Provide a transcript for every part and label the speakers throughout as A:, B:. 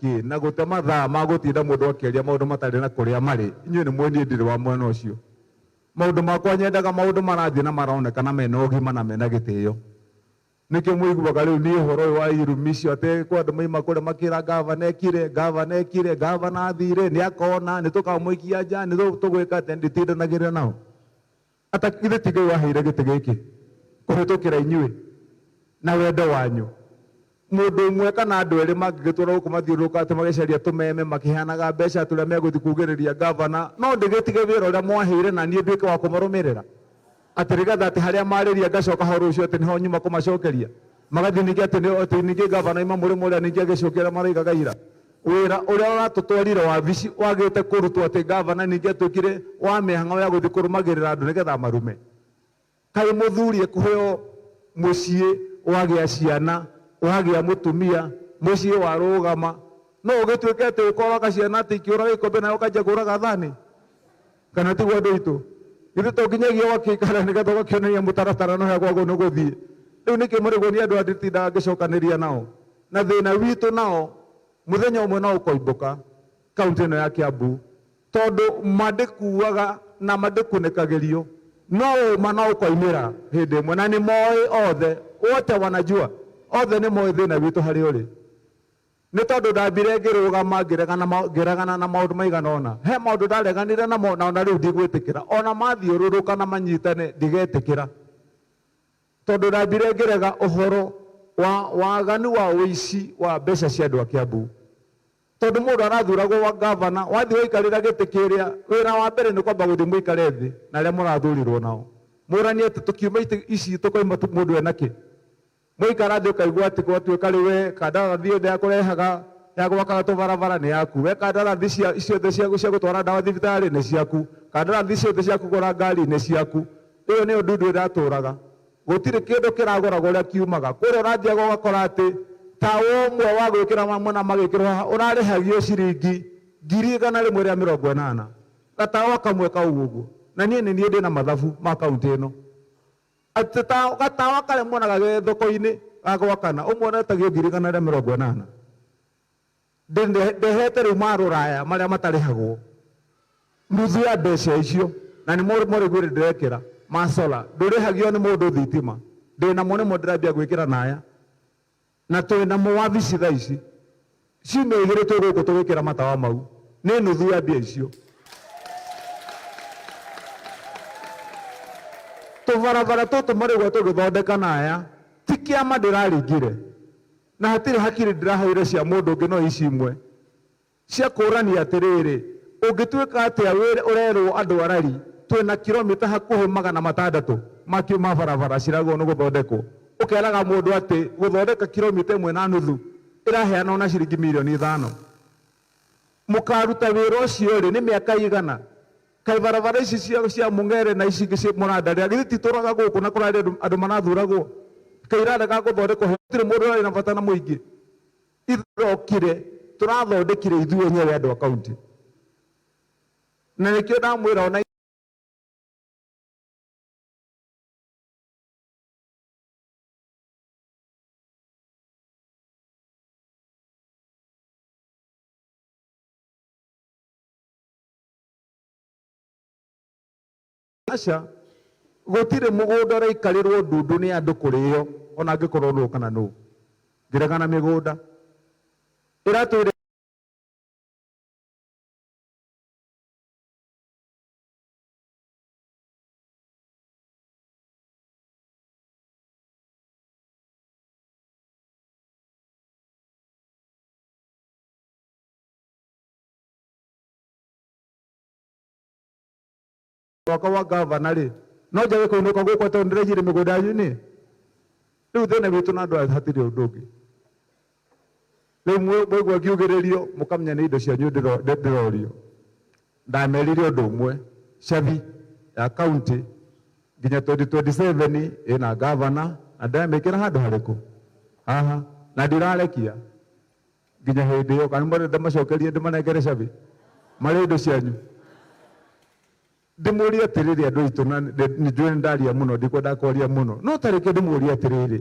A: maingĩ na gũte mathaa ma gũtinda mũndũ akĩaria maũndũ matarĩ na kũrĩa marĩ. Inyuĩ nĩ muonie ndĩrĩ wa mwena ũcio. Maũndũ makwa nyendaga maũndũ marathiĩ na maronekana mena ũgima na mena gĩtĩo. Nĩkĩo mũiguaga rĩu nĩ ũhoro ũyũ wa irumi icio atĩ kwa andũ maima kũrĩa makĩra gavana ekire, gavana athire nĩ akona nĩ tũkamũikia nja nĩ tũgwĩka atĩ ndĩtindanagĩrĩra nao. Ata githĩ ti Ngai waheire gĩtĩ gĩkĩ kũhĩtũkĩra inyuĩ na wendo wanyu. Mũndũ ũmwe kana andũ erĩ mangĩgĩtũra gũkũ mathiũrũrũka atĩ magĩcaria tũmeme makĩheanaga mbeca tũrĩa megũthiĩ kugĩrĩria gavana, no ndĩgĩtige wĩra ũrĩa mwaheire na niĩ nduĩke wa kũmarũmĩrĩra. Atĩ nĩgetha atĩ harĩa marĩria ngacoka ho rũciũ atĩ nĩho nyuma kũmacokeria. Magathiĩ ningĩ atĩ ningĩ gavana ima mũrĩmo ũrĩa ningĩ agĩcokera maraigaga ira. Wĩra ũrĩa ũratũtwarire wabici wagĩte kũrutwo atĩ gavana ningĩ atuĩkire wa mĩhang'o ya gũthiĩ kũrũmagĩrĩra andũ nĩgetha marume. Kaĩ mũthuri ekũheo mũciĩ wagĩa ciana wagĩa mũtumia mũciĩ warũgama, no ũgĩtuĩke atĩ ũkoraga ciana atĩ ikĩũra gĩkombe nayo ũkanjia kũraga thani? Kana tiguo andũ aitũ? Githĩ to nginyagia ũgakĩikara nĩgetha ũgakĩonania mũtaratara na ũrĩa gwagwo nĩ gũthiĩ. Rĩu nĩkĩ mũrĩgwo nĩ andũ atindaga ngĩcokanĩria nao. Na thĩna witũ nao mũthenya ũmwe no ũkoimbũka kaunti ĩno ya Kiambu tondũ mandĩkuaga na mandĩkunĩkagĩrio, no ũma no ũkoimĩra hĩndĩ ĩmwe na nĩ moĩ othe, wote wanajua othe nĩ moĩ thĩna witũ harĩ ũrĩ. Nĩ tondũ ndambire ngĩrũgama ngĩregana na maũndũ maigana ũna. He maũndũ ndareganire namo na ona rĩu ndigwĩtĩkĩra, ona mathiũrũrũka na manyitane ndigetĩkĩra. Tondũ ndambire ngĩrega ũhoro wa waganu wa ũici wa mbeca cia andũ a Kiambu. Tondũ mũndũ arathuragwo wa gavana, wathiĩ waikarĩra gĩtĩ kĩrĩa, wĩra wa mbere nĩ kwamba gũthiĩ mũikare thĩ na arĩa mũrathurirwo nao. Mũranie atĩ tũkiuma itĩ ici tũkoima mũndũ ena kĩ. Mũikara thĩ ũkaigua atĩ gwatuĩka rĩu we kandarathi yothe ya kũrehaga ya gwakaga tũbarabara nĩ yaku. We kandarathi ciothe cia gũtwara ndawa thibitarĩ nĩ ciaku. Kandarathi ciothe cia kũgũra ngari nĩ ciaku. Ĩyo nĩyo ndundu ĩratũraga. Gũtirĩ kĩndũ kĩragũragwo ũrĩa kiumaga. Kũrĩa ũrathiaga ũgakora atĩ tawa ũmwe wa gwĩkĩra mamwe na magĩkĩrwo haha ũrarĩhagio ciringi 180. Gatawa kamwe kau ũguo. Na niĩ ndĩna mathabu ma kaunti ĩno. Atĩ gatawa karĩa muonaga ge thoko-inĩ gagwakana ũmwe etagio 180. Ndehete rĩu ma rũraya marĩa matarĩhagwo nuthu ya mbeca icio, na nĩ mũrĩguĩre ndĩrekĩra ma solar ndũrĩhagio nĩ mũndũ thitima. Ndĩnamo nĩmo ndĩrambia gwĩkĩra naya na twĩnamo wabici thaa ici ciumia 2 tũgũkũ tũgĩkĩra matawa mau nĩ nuthu ya mbia icio. Tũbarabara tũtũ marĩgwo tũgĩthondeka naya ti kĩama ndĩraringire na hatirĩ hakiri ndĩraheire cia mũndũ ũngĩ no ici imwe cia kũrania atĩrĩrĩ, ũngĩtuĩka atĩa ũrerwo andũ arari twĩna kilomita hakuhĩ 600 ma barabara ciragwo nĩ gũthondekwo, ũkeraga mũndũ atĩ gũthondeka kilomita 1.5 ĩraheana na ciringi milioni 5. Mũkaruta wĩra ũcio rĩ nĩ mĩaka igana? Kaĩ barabara ici cia Mung'ere na ici ingĩ cia Mũrandarĩra githĩ titũraga gũkũ na kũrarĩ andũ marathuragwo? Kaĩ irarega gũthondekwo hatirĩ mũndũ arĩ na bata na mũingĩ? Ithokire tũrathondekire ithuĩ enyewe andũ a kaunti. Na nĩkĩo ndamwĩra ona aca gũtirĩ mũgũnda ũraikarĩrwo ndundu nĩ andũ kũrĩo ona angĩkorwo nũ kana nũ. Ngĩregana mĩgũnda ĩratwĩra mwaka wa gavana rĩ no njage kũinũka gũkũ tondũ ndĩraigire mĩgũnda yanyu nĩ rĩu thĩna witũ na andũ hatirĩ ũndũ ũngĩ. Rĩu mwaigua ngiugĩrĩrio mũkamenya nĩ indo cianyu ndĩrorio. Ndamerire ũndũ ũmwe cabi ya kaunti nginya 2027 ĩna gavana na ndamĩkĩra handũ harĩkũ haha na ndirarekia nginya hĩndĩ ĩyo kana mũrenda macokerie ndĩmanengere cabi marĩ indo cianyu. Ndĩmũrie atĩrĩrĩ andũ aitũ na nĩnjũĩ ndaria mũno ndikwenda kwaria mũno no tarĩkĩ ndĩmũrie atĩrĩrĩ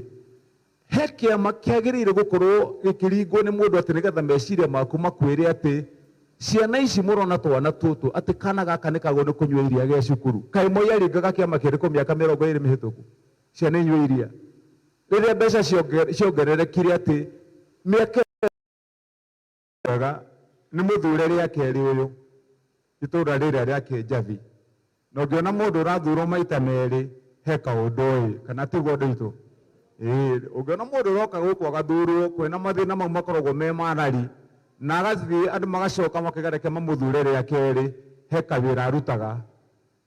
A: he kĩama kĩagĩrĩire gũkorwo gĩkĩringwo nĩ mũndũ atĩ nĩgetha meciria maku makwĩre atĩ ciana ici mũrona twana tũtũ atĩ kana gaka nĩ kagwo nĩ kũnyua iria gĩa cukuru. Kaĩ Moi aringaga kĩama kĩrĩkũ mĩaka 20 mĩhĩtũku ciana inyue iria? Rĩrĩa mbeca ciongererekire atĩ mĩaka nĩ mũthure rĩa kerĩ ũyũ itũra rĩrĩa rĩa Kĩnjathi, na ũngĩona mũndũ ũrathurwo maita merĩ he kaũndũ ũĩ, kana tiguo ũndũ witũ? Ũngĩona mũndũ ũroka gũkũ agathurwo kwĩna mathĩna mau makoragwo me marari, na agathiĩ andũ magacoka makĩgereke mamũthure rĩa kerĩ, he kawĩra arutaga.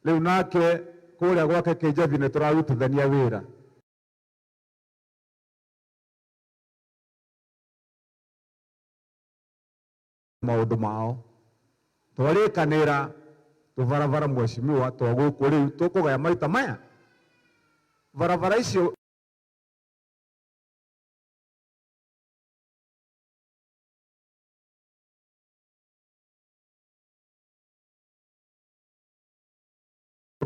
A: Rĩu nake kũrĩa gwake Kĩnjathi nĩ tũrarutithania wĩra. Maũndũ mao twarĩkanĩra tũbarabara mheshimiwa twa gũkũ rĩu tũkũgaya maita maya barabara icio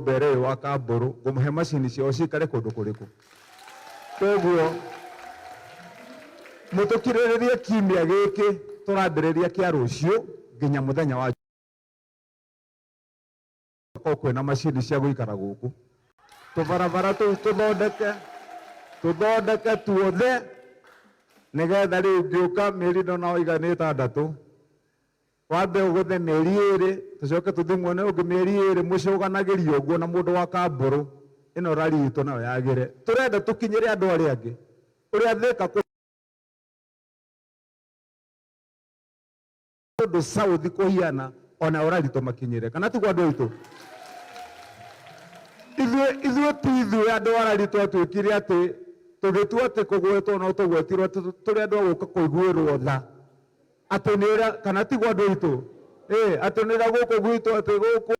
A: mbere wa Kamburu ngũmũhe macini ciao cikare kũndũ kũrĩkũ. Koguo mũtũkirĩrĩrie kiumia gĩkĩ tũrambĩrĩria kĩa rũciũ nginya mũthenya wa kwĩna macini cia gũikara gũkũ. Tũbarabara tũu tũthondeke tuothe nĩgetha rĩu ngĩũka mĩeri ĩno na ĩigana 6 wambe ũgũthe mĩeri 2 tũcoke tũthimwo nĩ ũngĩ mĩeri 2 mũcũganagĩrio ũguo na mũndũ wa Kamburu. Ĩno rari itũ nayo yagĩre. Tũrenda tũkinyĩre andũ arĩa angĩ ũrĩa Thika kũndũ South kũhiana ona ũrari tũmakinyĩre, kana tiguo andũ aitũ? Ithuĩ ti ithuĩ andũ arari twatuĩkire atĩ tũgĩtua atĩ kũgwetwo no tũgwetirwo tũrĩ andũ agũka kũiguĩrwo tha atĩ nĩra, kana tiguo andũ aitũ? Atĩ nĩra gũkũ gwitũ atĩ gũkũ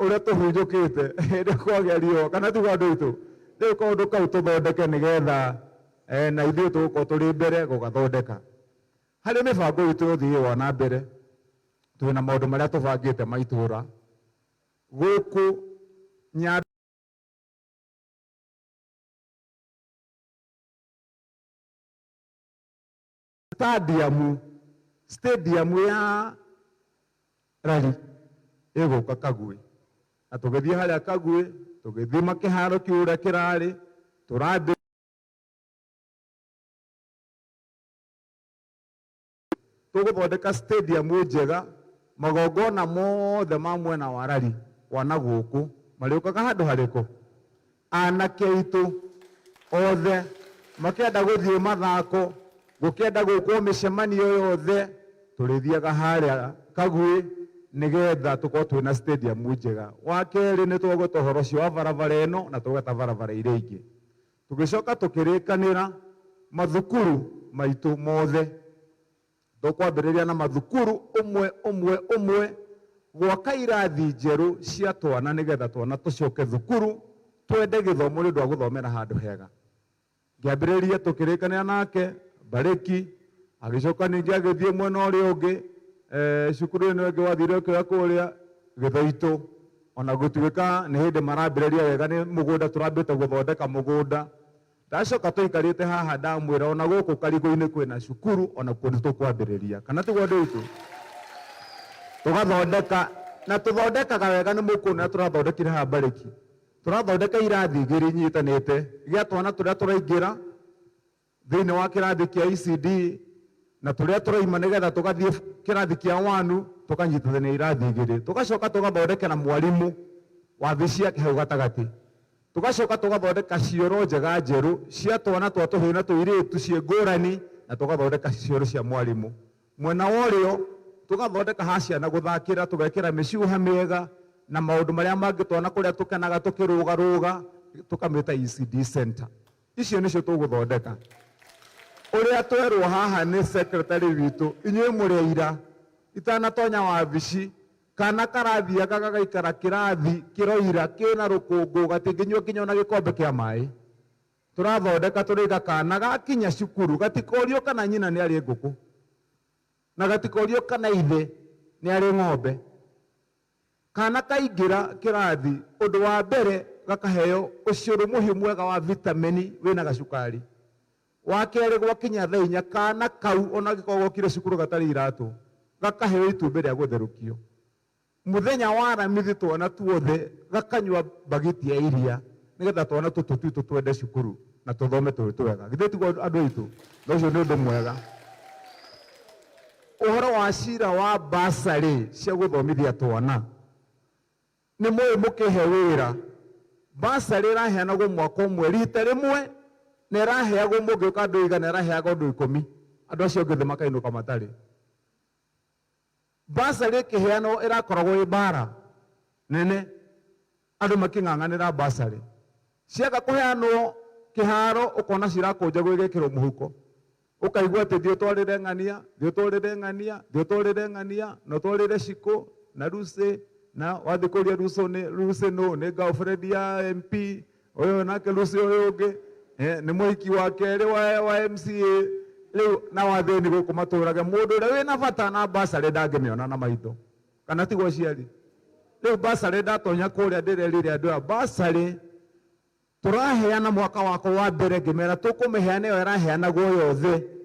A: ũrĩa tũhunjũkĩte hĩndĩ kwagĩa riũa, kana tiguo andũ aitũ? Rĩu kaũndũ kau tũthondeke nĩgetha na ithuĩ tũgũkorwo tũrĩ mbere gũgathondeka. Harĩ mĩbango itũ ũthii wa na mbere twĩna maũndũ marĩa tũbangĩte ma itũra gũkũ stadium ya rari ĩgũka Kagwe, na tũgĩthiĩ harĩa Kagwe tũgĩthima kĩharo kĩu ũrĩa kĩrarĩ tũrambĩ tũgũthondeka stadium njega, magongona mothe ma mwena wa rari wana gũkũ marĩũkaga handũ harĩkũ? Anake aitũ othe makĩenda gũthiĩ mathako, gũkĩenda gũkwo mĩcemanio yothe tũrĩthiaga harĩa Kagwe nĩgetha tũkorwo twĩna stadium njega. Wa kerĩ nĩ tũgũta ũhoro ũcio wa barabara ĩno na tũgũta barabara iria ingĩ. Tũgĩcoka tũkĩrĩkanĩra mathukuru maitũ mothe tũkwambĩrĩria na mathukuru ũmwe gwaka irathi njerũ cia twana nĩgetha twana tũcoke thukuru twende gĩthomo nĩ ũndũ wa gũthomera handũ hega. Ngĩambĩrĩria tũkĩrĩkanĩra nake Barĩki agĩcoka ningĩ agĩthiĩ mwena ũrĩa ũngĩ cukuru ĩno ĩngĩ wathire ũkĩoya kũrĩa Gĩthaitũ, ona gũtuĩka nĩ hĩndĩ marambĩrĩria wega nĩ mũgũnda tũrambĩte gũthondeka mũgũnda. Ndacoka tũikarĩte haha ndamwĩra ona gũkũ Karigũ-inĩ kwĩna cukuru ona kuo nĩ tũkwambĩrĩria, kana tiguo andũ aitũ? Tũgathondeka na tũthondekaga wega, nĩ mũkuona tũrathondekire haha Barĩki, tũrathondeka irathi 2 inyitanĩte gĩa twana tũrĩa tũraingĩra thĩinĩ wa kĩrathi kĩa ECD na tũrĩa tũraima nĩgetha tũgathiĩ kĩrathi kĩa 1 tũkanyitithania irathi 2, tũgacoka tũgathondekera mwarimũ wabici yake hau gatagatĩ, tũgacoka tũgathondeka cioro njega njerũ cia twana twa tũhĩĩ na tũirĩtu ciĩ ngũrani, na tũgathondeka cioro cia mwarimũ. Mwena wa ũrĩo tũgathondeka ha ciana gũthakĩra, tũgekĩra mĩcuha mĩega na maũndũ marĩa mangĩ twana kũrĩa tũkenaga tũkĩrũgarũga, tũkamĩta ECD center. Icio nĩcio tũgũthondeka. Ũrĩa twerwo haha nĩ secretary witũ, inyuĩ mũrĩ ira itanatonya wabici, kana karathiaga gagaikara kĩrathi kĩroira kĩna rũkũngũ gatingĩnyua nginya ona gĩkombe kĩa maĩ. Tũrathondeka tũrĩga kana gakinya cukuru gatikorio kana nyina nĩ arĩ ngũkũ, na gatikorio kana ithe nĩ arĩ ng'ombe. Kana kaingĩra kĩrathi ũndũ wa mbere gakaheo ucuru muhiu mwega wa vitamini wina gacukari. Wakere gwakinya thaa 4 kana kau ona gikorwo kire cukuru gatari iratu gakaheo itumbi ria gutherukio. Muthenya wa aramithi twana tuothe gakanywa bagiti ya iria nigetha twana tutu twitu twende cukuru na tuthome turi twega. Githe tigo andu aitu nocio ni undu mwega. Uhoro wa cira wa basari cia guthomithia twana ni mwe mukihe wira. Basari iraheanagwo mwaka umwe rita rimwe na iraheagwo mungiuka andu 100 iraheagwo andu 10. Andu acio ngithe makainuka matari. Basari kiheano irakoragwo ibara nene andu making'ang'anira basari. Ciaga kuheanwo kiharo ukona cirakunja gwigikirwo muhuko. Ukaigua ati thio twarire ng'ania, thio twarire ng'ania, thio twarire ng'ania, no twarire ciko na Ruse na wathikuria Ruse no ni girlfriend ya MP oyo nake Ruse oyo ungi ni muhiki wa keri wa MCA riu na wathini guku maturage mundu ria wina bata na basari ndangimiona na maitho kana tigwo ciari. Riu basari ndatonya kuria ndirerire andu a basari turaheana mwaka wako wa mbere ngimera tukumiheana yo iraheanagwo yothe